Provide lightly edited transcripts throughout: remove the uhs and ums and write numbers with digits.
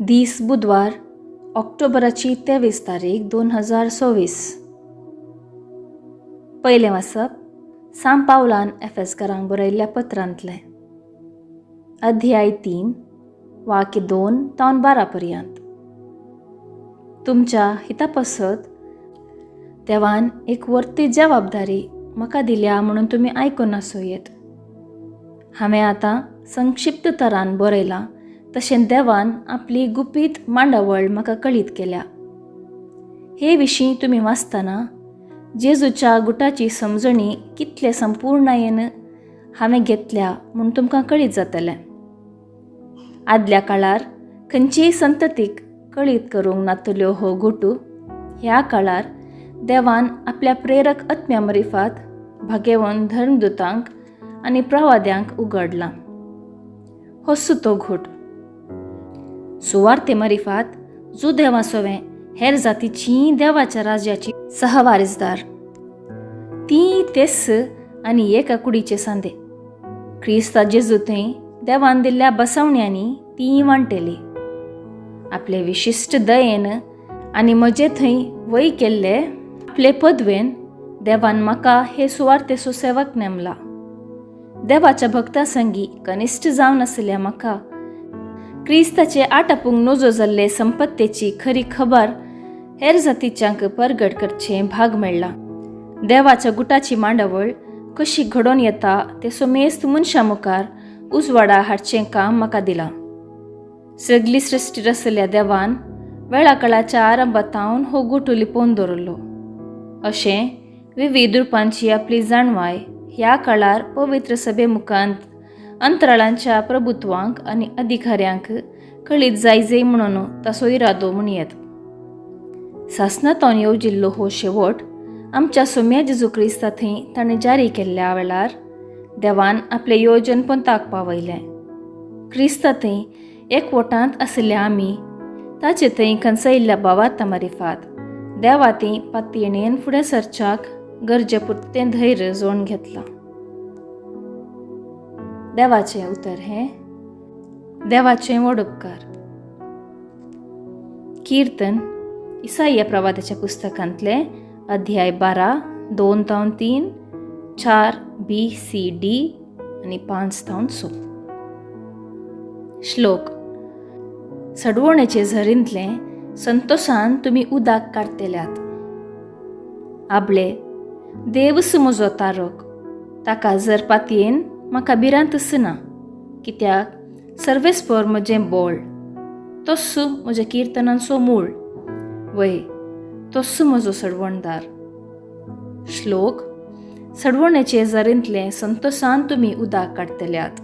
दीस बुधवार ऑक्टोबराची 23 तारीख 2026. पयलें वाचप सांत पावलान एफेसकारांक बरयल्ल्या पत्रांतलें अध्याय 3 वाक्य 2 ते 12 पर्यंत. तुमच्या हिता पसत देवान एक वर्ती जबाबदारी म्हाका दिल्या म्हणून तुमी आयकून आसुयेत. हांवें आतां संक्षिप्त तरान बरयलां तशें देवान आपली गुपीत मांडावळ म्हाका कळीत केल्या. हे विशीं तुमी वाचतना जेजूच्या गुटाची समजणी कितले संपूर्णयेन हांवें घेतल्या म्हूण तुमकां कळीत जातलें. आदल्या काळार खंयचेय संततीक कळीत करूंक नातल्यो हो गुटू ह्या काळार देवान आपल्या प्रेरक आत्म्या मरिफात भाग्यवन धर्मदुतांक आनी प्रवाद्यांक उगडला. होसो तो घोट सुवार्ते मरिफात जो देवासोवें हेर जातीची देवाच्या राज्याची सहवारीसदार. ती तेस आनी एका कुडीचे सांदे क्रिस्ता जेजू थंय देवान दिल्ल्या बसवण्यांनी ती वांटेली. आपले विशिश्ट दयेन आनी म्हजे थंय वय केल्ले आपले पदवेन देवान म्हाका हे सुवार्तेचो सेवक नेमला. देवाच्या भक्ता संगी कनिश्ट जावन आसल्या म्हाका क्रिस्ताचे आटापूंक नजो जाल्ले संपत्तेची खरी खबर हेर जातीच्यांक परगट करचे भाग मेळ्ळा. देवाच्या गुटाची मांडावळ कशी घडोवन येता ते सोमेस्त मनशा मुखार उजवाडा हाडचें काम म्हाका दिलां. सगली सृश्टी रचल्या देवान वेळा काळाच्या आरंभातावन हो गुटू लिपोवन दवरलो. अशें विविध रुपांची आपली जाणवाय ह्या काळार पवित्र सभे मुखांत अंतराळांच्या प्रभुत्वांक आनी अधिकाऱ्यांक कळीत जायजे म्हणून ताचो इरादो म्हणयेत. सासणातावन येवजिल्लो हो शेवट आमच्या सोम्या जेजू क्रिस्ता थंय ताणें जारी केल्ल्या वेळार देवान आपले येवजन पंथाक पावयलें. क्रिस्ता थंय एकवटांत आशिल्ल्या आमी ताचे थंय खंचयल्ल्या भावार्था मरिफात देवा थंय पातयेणेन फुडें सरच्याक गरजे पुरतें धैर्य जोडून घेतलां. देवाचें उतर हें देवाचें व्हड उपकार. कीर्तन इसाया प्रवादाच्या पुस्तकांतले अध्याय 12 2 ते 3 4 BCD आनी 5 ते 6. श्लोक. सडवणेचे झरींतले संतोषान तुमी उदक काडटल्यात. आबले देवस म्हजो तारक ताका जर पातयेन म्हाका भिरांत आसना. कित्याक सर्वेस्पर म्हजें बोळ तस्सू म्हज्या किर्तनांचो मूळ वय तस्सू म्हजो सडवणदार. श्लोक. सडवणेचे झरींतले संतोषान तुमी उदक काडटल्यात.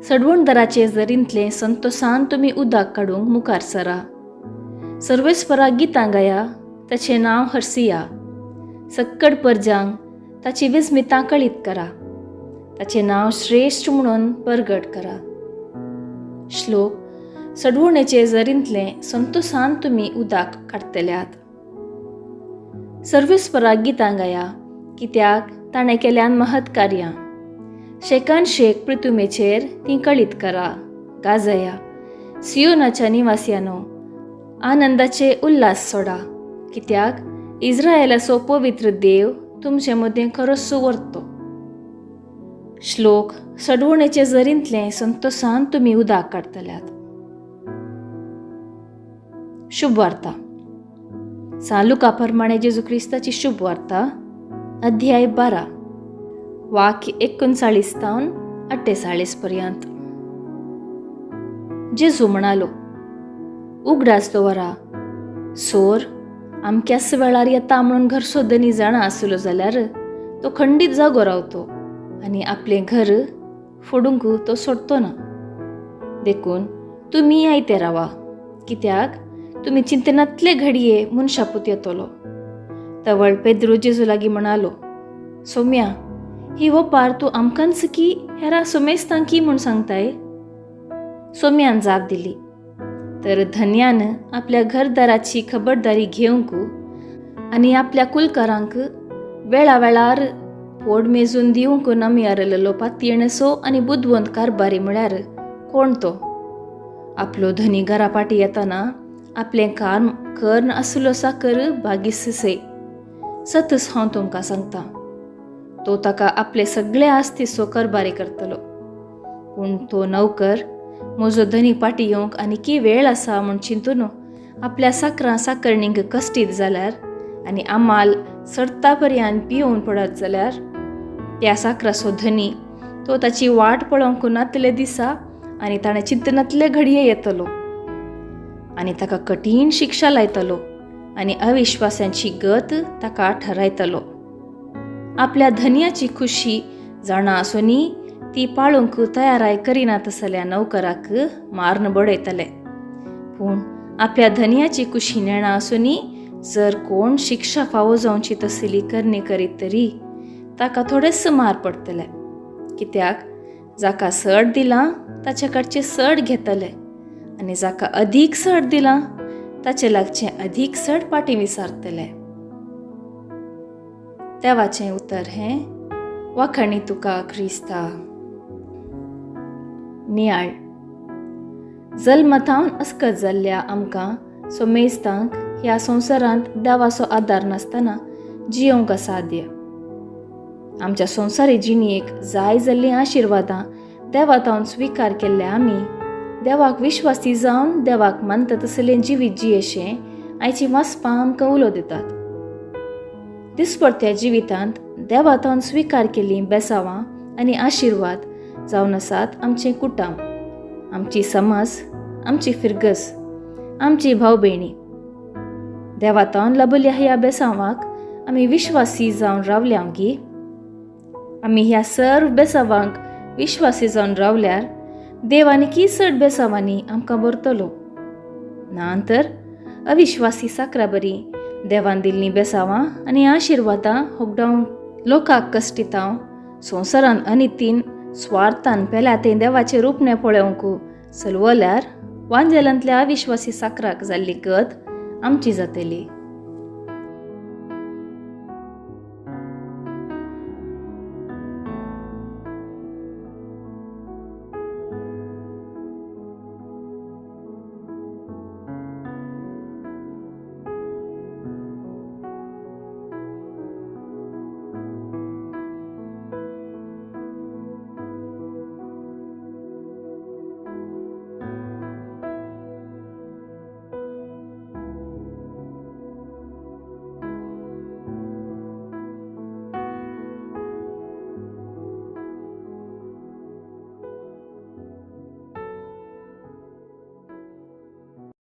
सडवणदाराचे झरींतले संतोषान तुमी उदक काडूंक मुखार सरा. सर्वेस्पराक गितां गाया ताचें नांव हरसिया. सक्कड परजांक ताची विस्मितां कळीत करा. ताचें नांव श्रेश्ठ म्हणून परगट करा. श्लोक. सडवणेचे झरींतले संतोषान तुमी उदक काडटल्यात. सर्वेस्पराक गितां गाया कित्याक ताणें केल्यान महत् कार्यां. शेकान शेक पृथ्वीचेर ती कळीत करा. गाजया सियोनाच्या निवासियानो आनंदाचे उल्हास सोडा. कित्याक इस्रायेलाचो पवित्र देव तुमचे मदीं खरोच वर्तो. श्लोक. सडवणेचे झरींतले संतोषान तुमी उदक काडटल्यात. शुभ वार्ता. लुका प्रमाणे जेजू क्रिस्ताची शुभ वार्ता अध्याय 12 वाक्य 39 ते 48 पर्यंत. जेजू म्हणालो, उगडास दवरा. सोर अमक्याच वेळार येता म्हणून घर सोदनी जाणा आसलो जाल्यार तो खंडीत जागो रावतो आनी आपलें घर फोडूंक तो सोडतो ना. देखून तुमी आयते रावा. कित्याक तुमी चिंतनातले घडये मनशापूत येतलो. तवळ पेद्रू जेजू लागीं म्हणालो, सोम्या ही वपार तूं आमकांच की हेरा सोमेस्तांक की म्हूण सांगताय. सोम्यान जाप दिली, तर धन्यान आपल्या घरदाराची खबरदारी घेवंक आनी आपल्या कुलकारांक वेळा वेळार पोड मेजून दिवंक नमी आरलेलो पातयेणसो आनी बुदवंत कारबारी म्हळ्यार कोण तो. आपलो धनी घरापाटी येताना आपलें काम करन आसलो साकर बागिससे सतस हांव तुमकां सांगता, तो ताका आपले सगळे आस्तीचो करबारी करतलो. पूण तो नौकर म्हजो धनी पाटी येवंक आनी वेळ आसा म्हूण चिंतून आपल्या साकरणींक कश्टीत जाल्यार आनी आमाल सडता पर्यंत पिवून पडत जाल्यार त्या साकराचो धनी तो ताची वाट पळोवंक नातले दिसा आनी ताणें चिंतनातले घडये येतलो आनी ताका कठीण शिक्षा लायतलो आनी अविश्वासांची गत ताका ठरयतलो. आपल्या धन्याची खुशी जाणा आसुनी ती पाळूंक तयाराय करिना तसल्या नौकराक मारन बडयतले. पूण आपल्या धन्याची खुशी नेणा आसुनी जर कोण शिक्षा फावो जावची तसली करणी करीत तरी ताका थोडेच मार पडतले. कित्याक जाका सड दिलां ताचे कडचे सड घेतले आनी जाका अदीक सड दिलां ताचे लागचे अदीक सड पाटी विसारतले. देवाचें उतर हें, वाखणी तुका क्रिस्ता. नियाळ. जल्मतावन अस्कत जाल्ल्या आमकां सोमेस्तांक ह्या संवसारांत देवाचो आदार नासतना जियोंक साध्य. आमच्या संवसारी जिणेक जाय जाल्लीं आशिर्वादां देवातावन स्विकार केल्ल्या आमी देवाक विश्वासी जावन देवाक मानता तसलें जिवीत जियेशें आयची वाचपां आमकां उलो दितात. दिसपडत्या जिवितांत देवातावन स्विकार केल्लीं बेसावां आनी आशिर्वाद जावन आसात आमचें कुटुंब, आमची समाज, आमची फिरगस, आमची भाव भयणी. देवातावन लाभल्या ह्या बेसावांक आमी विश्वासी जावन रावल्यांगी आमी ह्या सर्व बेसावांक विश्वासी जावन रावल्यार देव आनी चड बेसावांनी आमकां भरतलो. नांतर अविश्वासी साकरा बरी देवान दिल्लीं बेसावां आनी आशिर्वादां होगडावंक लोकांक कश्टितांव संवसारान अनितीन स्वार्थान पेल्या तें देवाचें रूपणें पळोवंक चलवल्यार वांजेलांतल्या अविश्वासी साकराक जाल्ली गत आमची जातली.